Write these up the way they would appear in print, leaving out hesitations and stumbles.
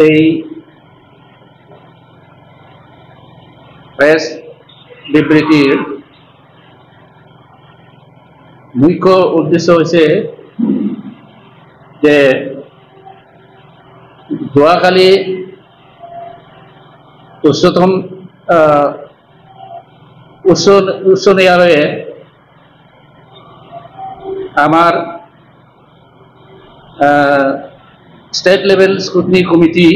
এই প্ৰেস বিবৃতিৰ মুখ্য উদ্দেশ্য হচ্ছে যে যোৱাকালি উচ্চ ন্যায়ালয়ে আমাৰ state level scrutiny committee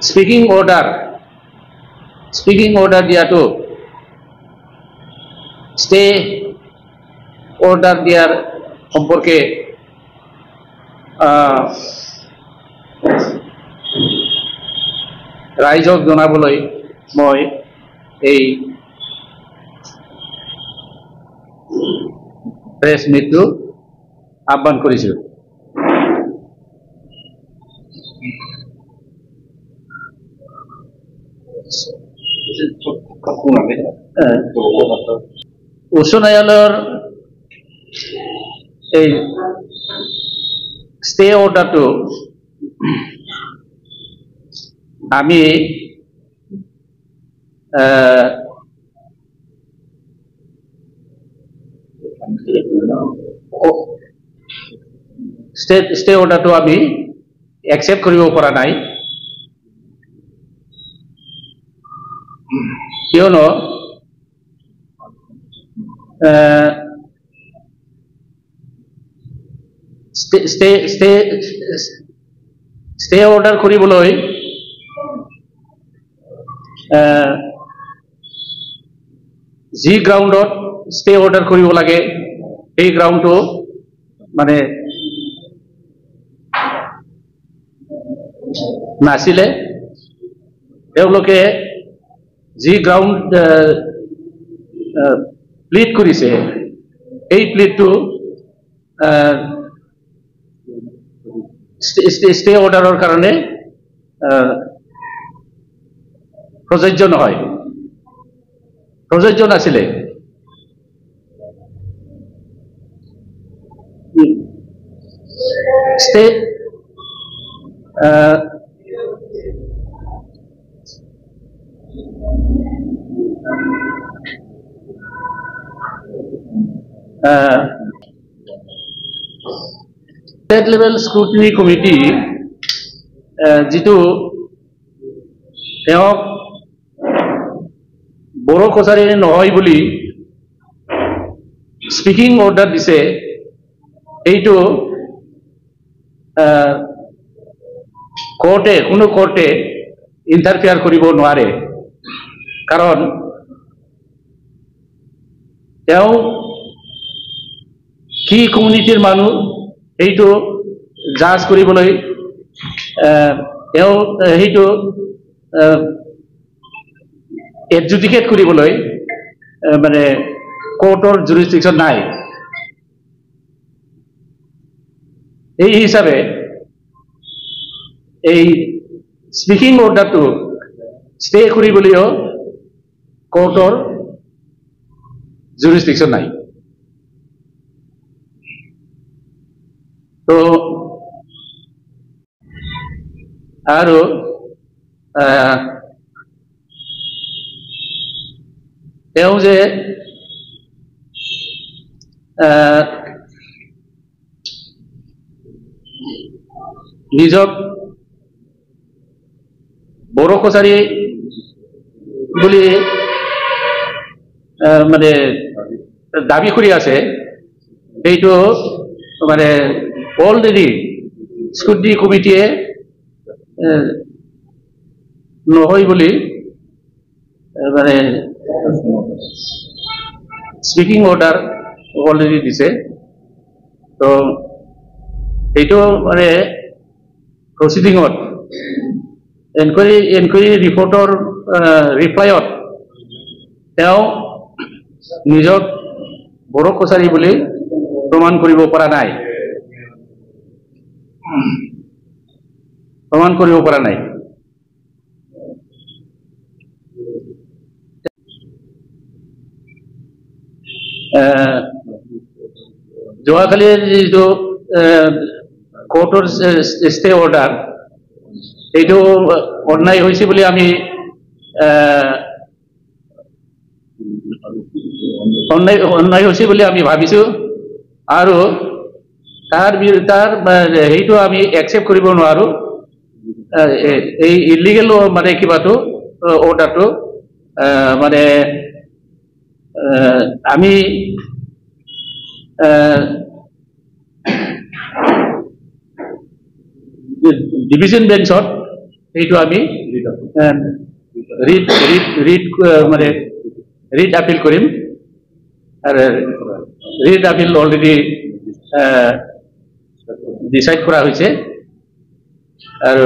speaking order দিয়াটো স্টে অৰ্ডাৰ দিয়াৰ সম্পৰ্কে ৰাইজক জনাবলৈ মই এই প্ৰেছ মিটটো আহ্বান কৰিছোঁ। উচ্চ ন্যায়ালয়ৰ এই ষ্টে অৰ্ডাৰটো আমি ষ্টে অৰ্ডাৰটো আমি একচেপ্ট কৰিব পৰা নাই, কিয়নো ষ্টে অৰ্ডাৰ কৰিবলৈ যি গ্ৰাউণ্ডত ষ্টে অৰ্ডাৰ কৰিব লাগে সেই গ্ৰাউণ্ডটো মানে নাছিলে। তেওঁলোকে যি গ্ৰাউণ্ড প্লিড কৰিছে এই প্লিডটো ষ্টে অৰ্ডাৰৰ কাৰণে প্ৰযোজ্য নহয়, প্ৰযোজ্য নাছিলে। Stay state level scrutiny committee যিটো তেওঁক বড়ো কছাৰী নহয় বুলি স্পিকিং অৰ্ডাৰ দিছে, এইটো কোনো কোৰ্টে ইণ্টাৰফেয়াৰ কৰিব নোৱাৰে, কাৰণ তেওঁ কি কমিউনিটিৰ মানুহ সেইটো জাজ কৰিবলৈ তেওঁ সেইটো এডজুডিকেট কৰিবলৈ মানে কোৰ্টৰ জুৰিছডিকশ্যন নাই। এই হিচাপে এই স্পিকিং অৰ্ডাৰটো ষ্টে কৰিবলৈও কোৰ্টৰ জুৰিছডিকশ্যন নাই। তো আৰু তেওঁ যে নিজক বড়ো কছাৰী বুলি মানে দাবী কৰি আছে, সেইটো মানে অলৰেডি স্ক্ৰুটিনি কমিটিয়ে নহয় বুলি মানে স্পিকিং অৰ্ডাৰ অলৰেডি দিছে। তো এইটো মানে প্ৰচিডিঙত এনকুৱাৰী ৰিপৰ্টৰ ৰিপ্লাইত তেওঁ নিজক বড়ো কছাৰী বুলি প্ৰমাণ কৰিব পৰা নাই, যোৱাকালিৰ যিটো কোৰ্টৰ ষ্টে অৰ্ডাৰ এইটো অন্যায় হৈছে বুলি আমি অন্যায় হৈছে বুলি আমি ভাবিছো আৰু তাৰ সেইটো আমি একচেপ্ট কৰিব নোৱাৰো এই ইলিগেল মানে কিবাটো অৰ্ডাৰটো মানে আমি ডিভিজন বেঞ্চত এইটো আমি মানে রিট আপিল করিম আর রিট আপিল অলরেডি ডিসাইড করা হয়েছে আর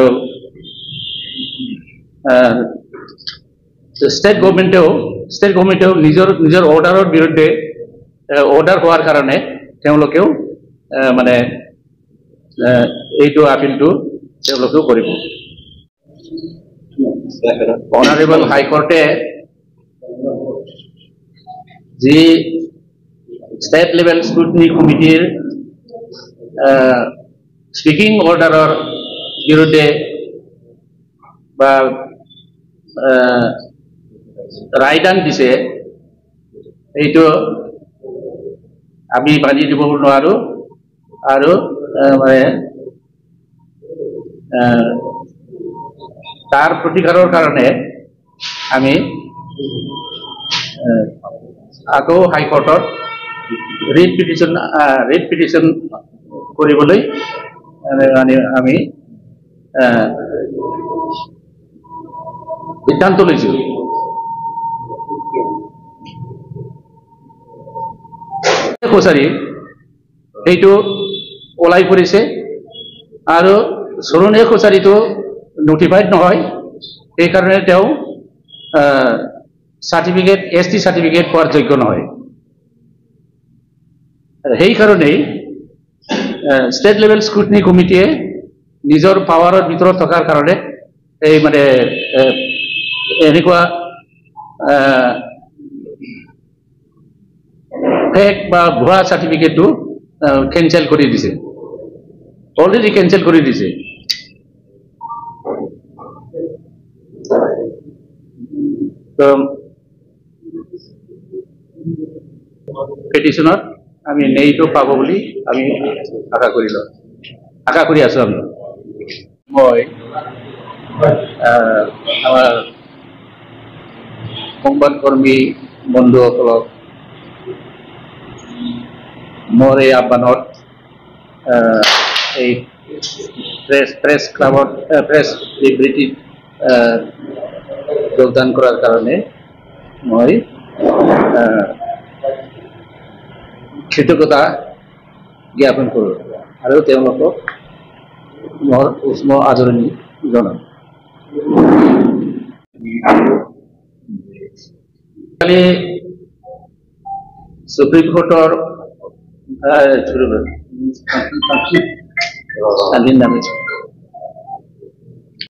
স্টেট গভর্নমেন্টেও নিজের অর্ডারের বিরুদ্ধে অর্ডার হওয়ার কারণে তেওঁলোকেও মানে এইটো আপিলটো তেওঁলোকেও কৰিব অনাৰেবল হাইকোৰ্টে যি স্টেট লেভেল স্ক্ৰুটিনি কমিটিৰ স্পিকিং অৰ্ডাৰেৰ বিৰুদ্ধে বা ৰায়দান দিছে এইটো আমি মানি দিব নোৱাৰো আৰু মানে তাৰ প্ৰতিকাৰেৰ কাৰণে আমি আকৌ হাইকোৰ্টত ৰিট পিটিশন কৰিবলৈ আমি সিদ্ধান্ত লৈছো কছাৰী এইটো ওলাই পৰিছে আৰু চৰণীয়া কছাৰীটো নোটিফাইড নহয় এই কারণে তেও সার্টিফিকেট এসটি সার্টিফিকেট পাওয়ার যোগ্য নহয় সেই কারণেই স্টেট লেভেল স্ক্রুটিনি কমিটিয়ে নিজের পাওয়ারের ভিতৰত থকাৰ কাৰণে এই মানে এনেকুৱা ফেক বা ভুয়া সাৰ্টিফিকেটটো ক্যান্সেল কৰে দিছে অলৰেডি ক্যান্সেল কৰে দিছে তো পেটিশনত আমি নেইটো পাব বুলি আমি আশা কৰি আছো আমি মই আমাৰ সংবাদকৰ্মী বন্ধুসকলক মোৰ এই আহ্বানত এই প্ৰেস ক্লাবত প্ৰেস লিবাৰ্টি যোগদান কৰাৰ কাৰণে মই কৃতজ্ঞতা জ্ঞাপন কৰো আৰু তেওঁলোকক মোৰ উষ্ম আদৰণি জনাম কালি সুপ্ৰিম কোৰ্টৰ স্বাধীন নামে